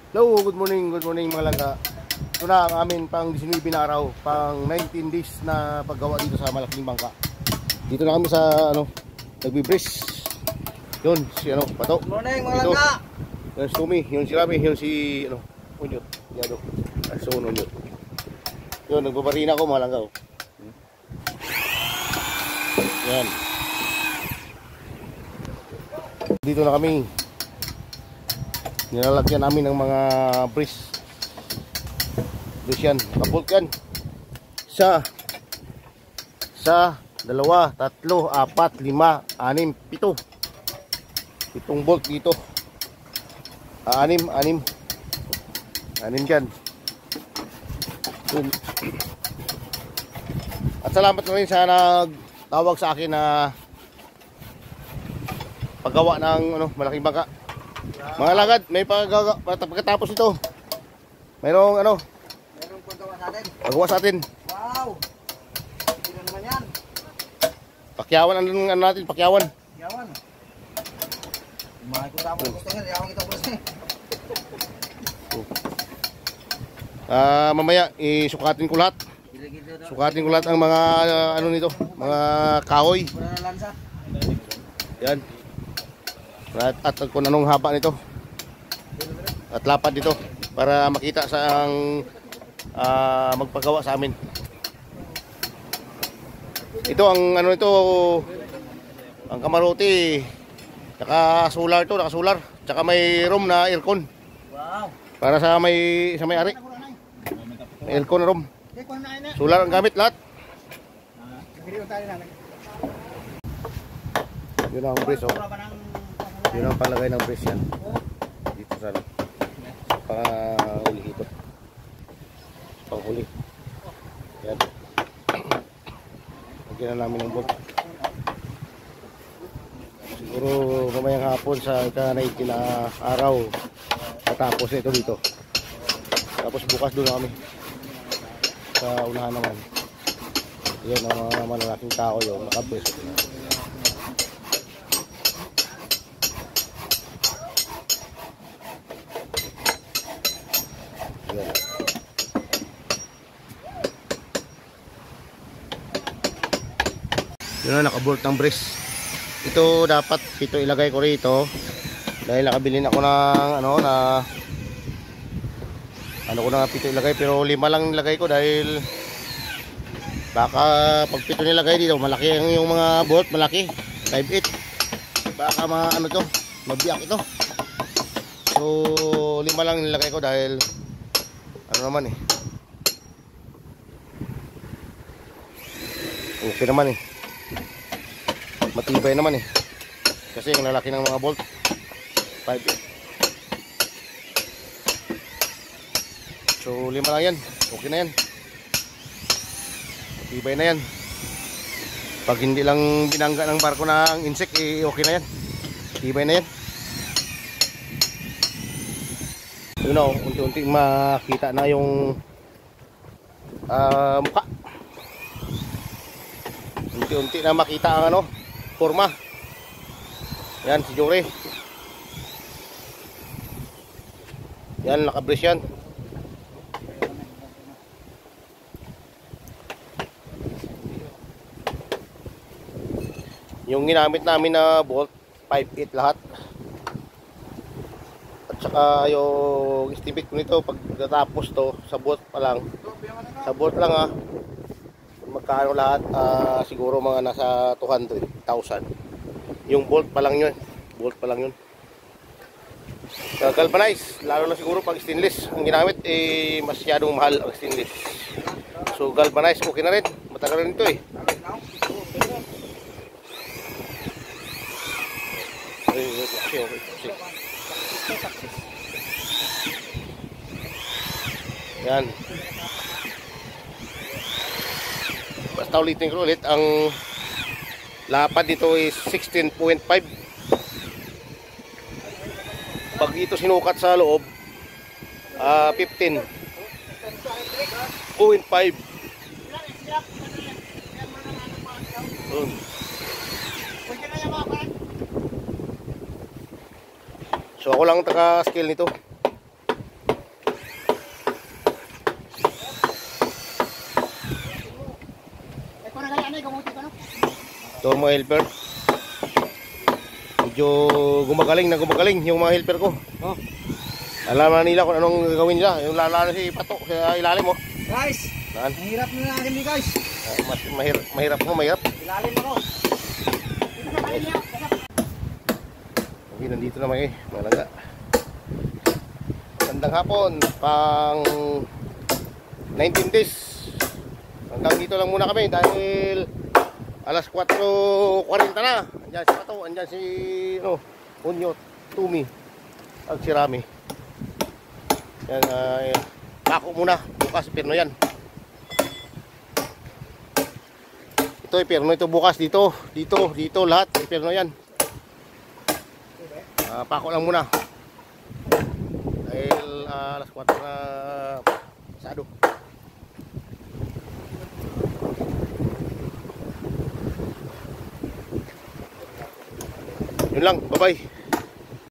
Hello, good morning mga langga. Ito na ang amin pang 19 na araw, pang 19 days na paggawa dito sa malaking bangka. Dito na kami sa nagbi-brace. Yun, si Pato. Good morning mga langga. Yun si Tumi, yun si Rami, yun si Unyot. Yado. So Unyot. Yun, nagbabarina ako mga langga. Yan. Dito na kami. Nilalagyan namin ng mga brace. Brace yan, nakabolt yan. Isa, 2, 3, 4, 5, 6, 7. 7 bolt dito. 6 dyan. At salamat na rin sa nagtawag sa akin na paggawa ng malaking bangka. Mga lagad, may pagkatapos ito. Mayroong paggawa sa atin. Wow. Sino naman yan? Pakyawan natin, pakyawan. Yawan. Mahal ko tapos gusto nga, yawan kita gusto eh. Mamaya isukatin ko lahat. Sukatin ko lahat ang mga nito, mga kahoy. Wala na lansa. Yan. At kung anong haba nito. At lapad dito para makita sa ang magpagawa sa amin. Ito ang ito, ang kamarote. Naka-solar to, naka-solar. Tsaka may room na aircon. Wow. Para sa may-ari. May aircon na room. Solar ang gamit lahat. Yun ang brace, oh. Yun ang palagay ng brace yan. Dito sa panghuli ito. Panghuli. Yan. Lagyan na namin ng bolt. Siguro mamayang hapon sa ika-19 na araw matapos ito dito. Tapos bukas doon na kami sa unahan naman. Yan ang mga malalaking tao yun, nakabrace. Yan. Yun na, nakabolt ng brace. Ito dapat ito ilagay ko rito dahil nakabili na ako ng ko na pito ilagay, pero 5 lang nilagay ko dahil baka pag pito nilagay dito malaki yung mga bolt, malaki 5'8", baka mabiyak ito. So 5 lang nilagay ko dahil naman okay naman matibay naman kasi yung lalaki ng mga bolt 5'8". So 5 lang yan, okay na yan, matibay na yan. Pag hindi lang binangga ng barko ng insect okay na yan, matibay na yan. Yun o, unti-unti makita na yung mukha. Unti-unti na makita ang forma. Yan si Jory. Yan, nakabrace yan. Yung ginamit namin na bolt 5'8" lahat. At saka yung estimate ko nito pagkatapos to sa bolt pa lang. Sa bolt lang magkano lahat, siguro mga nasa 200,000. Yung bolt pa lang yun. Bolt pa lang yun. Galvanize, lalo na siguro pag stainless ang ginamit, masyadong mahal ang stainless. So galvanize okay na rin. Matagal rin ito Okay. Yan. Basta ulitin ko ulit, ang lapad dito is 16.5. Pag ito sinukat sa loob 15.5. So ako lang taga-scale nito. Ito ang mga helper. Medyo gumagaling yung mga helper ko. Oh. Alam na nila kung anong gagawin nila. Yung lalo si Pato sa ilalim mo. Guys, Saan? mahirap na natin ni guys. Mas mahirap mo, mahirap. Ilalim ako. Okay, nandito naman malaga. Magandang hapon, pang 19 days. Hanggang dito lang muna kami dahil alas 4:40 na. Andiyan si Pato, andiyan si Unyo, Tumi, at si Rami. Yan, pako muna, bukas pirno yan. Ito pirno ito bukas, dito lahat, pirno yan. Pako lang muna. Dahil alas 4 na pasado. Yun lang, bye-bye.